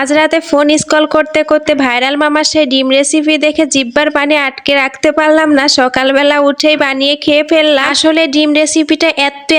মাঝরাতে phone scroll করতে করতে ভাইরাল মামার সেই ডিম রেসিপি দেখে জিহ্বার পানি আটকে রাখতে পারলাম না। সকালবেলা উঠেই বানিয়ে খেয়ে ফেললাম। আসলে ডিম রেসিপিটা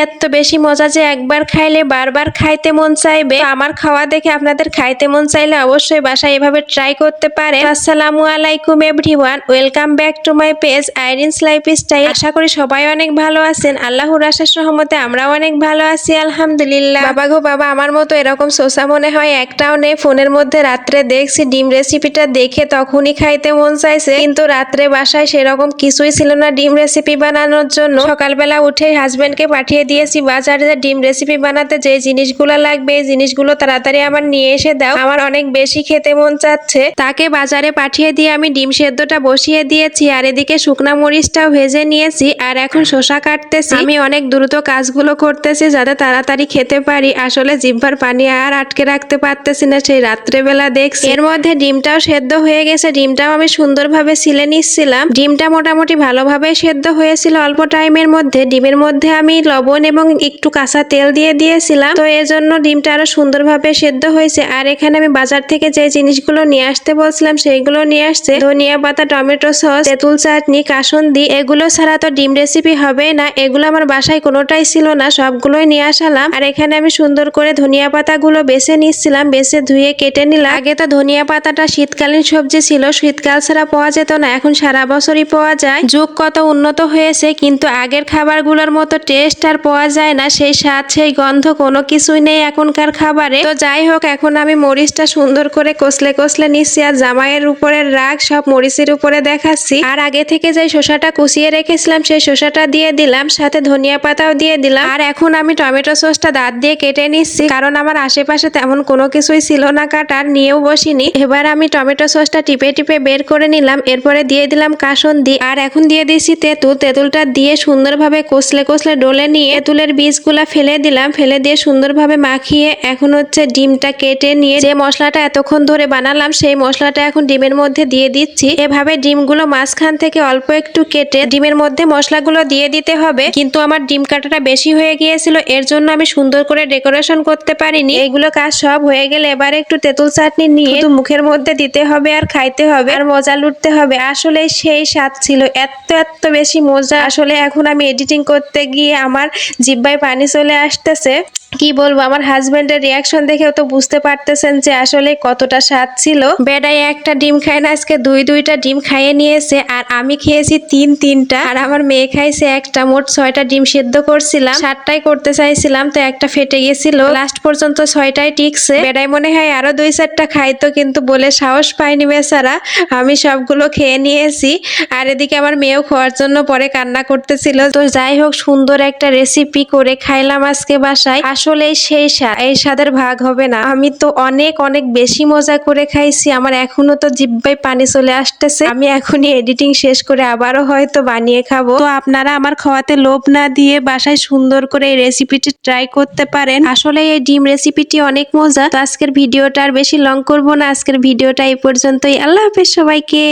এত বেশি মজা যে একবার খাইলে বারবার খাইতে মন চাইবে। তো আমার খাওয়া দেখে আপনাদের খাইতে মন চাইলে অবশ্যই বাসায় এভাবে ট্রাই করতে পারেন। আসসালামু আলাইকুম everyone, welcome back to my page Irin's lifestyle. আশা করি সবাই অনেক ভালো আছেন। আল্লাহর আশেষ রহমতে আমরাও অনেক ভালো আছি আলহামদুলিল্লাহ। বাবা গো বাবা, আমার মতো এরকম শোষা মনে হয় একটাও নেই। ফোনের মধ্যে রাত্রে দেখছি ডিম রেসিপিটা, দেখে তখনই খাইতে মন চাইছে, কিন্তু রাত্রে বাসায় সেরকম কিছুই ছিল না ডিম রেসিপি বানানোর জন্য। সকালবেলা উঠে হাজবেন্ডকে পাঠিয়ে দিয়েছি বাজারে ডিম রেসিপি বানাতে যে জিনিসগুলো লাগবে এই জিনিসগুলো তাড়াতাড়ি আমার নিয়ে এসে দাও, আমার অনেক বেশি খেতে মন চাচ্ছে। তাকে বাজারে পাঠিয়ে দিয়ে আমি ডিম সেদ্ধটা বসিয়ে দিয়েছি, আর এদিকে শুকনা মরিচটাও ভেজে নিয়েছি, আর এখন শসা কাটতেছি। আমি অনেক দ্রুত কাজগুলো করতেছি যাতে তাড়াতাড়ি খেতে পারি। আসলে জিহ্বার পানি আর আটকে রাখতে পারতেছি না, সেই রাত্রেবেলা দেখছি। এর মধ্যে ডিমটাও সেদ্ধ হয়ে গেছে, ডিমটাও আমি সুন্দরভাবে ছিলে নিচ্ছিলাম। ডিমটা মোটামুটি ভালোভাবে সেদ্ধ হয়েছিল অল্প টাইমের মধ্যে। ডিমের মধ্যে আমি লবণ এবং একটু কাঁচা তেল দিয়ে দিয়েছিলাম, তো এর জন্য ডিমটা আরো সুন্দরভাবে সেদ্ধ হয়েছে। আর এখানে আমি বাজার থেকে যে জিনিসগুলো নিয়ে আসতে বলছিলাম সেইগুলো নিয়ে আসছে। ধনিয়া পাতা, টমেটো সস, তেঁতুল চাটনি, কাসুন্দি, এগুলো ছাড়া তো ডিম রেসিপি হবে না। এগুলো আমার বাসায় কোনোটাই ছিল না, সবগুলোই নিয়ে আসালাম। আর এখানে আমি সুন্দর করে ধনিয়া পাতাগুলো বেছে নিচ্ছিলাম, বেছে ধুয়ে কেটে নিলাম। আগে তো ধনিয়া পাতাটা শীতকালীন সবজি ছিল, শীতকাল ছাড়া পাওয়া যেত না, এখন সারা বছরই পাওয়া যায়। যুগ কত উন্নত হয়েছে, কিন্তু আগের খাবারগুলোর মতো টেস্ট আর পাওয়া যায় না, সেই স্বাদ সেই গন্ধ কোনো কিছুই নেই এখনকার খাবারে। তো যাই হোক, এখন আমি মরিচটা সুন্দর করে কষলে কষলে নিচ্ছি, আর জামাইয়ের উপরে রাগ সব মরিচের উপরে দেখাচ্ছি। আর আগে থেকে যে শসাটা কুচিয়ে রেখেছিলাম সেই শসাটা দিয়ে দিলাম, সাথে ধনিয়া পাতাও দিয়ে দিলাম। আর এখন আমি টমেটো সসটা দাঁত দিয়ে কেটে নিচ্ছি, কারণ আমার আশেপাশে তেমন কোনো কিছুই ছিল না কাটার, নিয়েও বসিনি। এবার আমি টমেটো সসটা টিপে টিপে বের করে নিলাম, এরপরে দিয়ে দিলাম কাসুন্দি, আর এখন দিয়ে দিচ্ছি তেঁতুল। তেঁতুলটা দিয়ে সুন্দরভাবে কষলে কষলে ডলে নিয়ে তেঁতুলের বীজগুলা ফেলে দিলাম, ফেলে দিয়ে সুন্দরভাবে মাখিয়ে এখন হচ্ছে ডিমটা কেটে নিয়ে যে মশলাটা এতক্ষণ ধরে বানালাম সেই মশলাটা এখন ডিমের মধ্যে দিয়ে দিচ্ছি। এভাবে ডিমগুলো মাঝখান থেকে অল্প একটু কেটে ডিমের মধ্যে মশলাগুলো দিয়ে দিতে হবে, কিন্তু আমার ডিম কাটাটা বেশি হয়ে গিয়েছিল, এর জন্য আমি সুন্দর করে ডেকোরেশন করতে পারিনি। এগুলো কাজ সব হয়ে গেলে এবারে একটু তেঁতুল চাটনি নিয়ে মুখের মধ্যে দিতে হবে আর খাইতে হবে, আর মজা লুটতে হবে। আসলে সেই স্বাদ ছিল এত বেশি মজা। আসলে এখন আমি এডিটিং করতে গিয়ে আমার জিহ্বায় পানি চলে আসতেছে। কি বলবো, আমার হাজবেন্ডের রিয়াকশন দেখেও তো বুঝতে পারতেছেন যে আসলে কতটা স্বাদ ছিল। বেডাই একটা ডিম খায় না, আজকে দুইটা ডিম খাইয়ে নিয়েছে, আর আমি খেয়েছি তিনটা, আর আমার মেয়ে খাইছে একটা। মোট 6টা ডিম সেদ্ধ করছিলাম, 7টাই করতে চাইছিলাম, তো একটা ফেটে গেছিল। লাস্ট পর্যন্ত 6টাই টিকছে। বেডাই মনে হয় আরো 2-4টা খাইতো, কিন্তু বলে সাহস পাইনি বেচারা। আমি সবগুলো খেয়ে নিয়েছি, আর এদিকে আমার মেয়েও খাওয়ার জন্য পরে কান্না করতেছিল। তো যাই হোক, সুন্দর একটা রেসিপি করে খাইলাম আজকে বাসায়। আসলে সেই স্বাদ, এই স্বাদের ভাগ হবে না। আমি তো অনেক বেশি মজা করে খাইছি, আমার এখনো তো জিহ্বায় পানি চলে আসতেছে। আমি এখনই এডিটিং শেষ করে আবারও হয়তো বানিয়ে খাবো। তো আপনারা আমার খাওয়াতে লোভ না দিয়ে বাসায় সুন্দর করে এই রেসিপিটি ট্রাই করতে পারেন। আসলে এই ডিম রেসিপিটি অনেক মজা। তো আজকের ভিডিওটা আর বেশি লং করবো না, আজকের ভিডিওটা এই পর্যন্তই। আল্লাহ হাফেজ সবাইকে।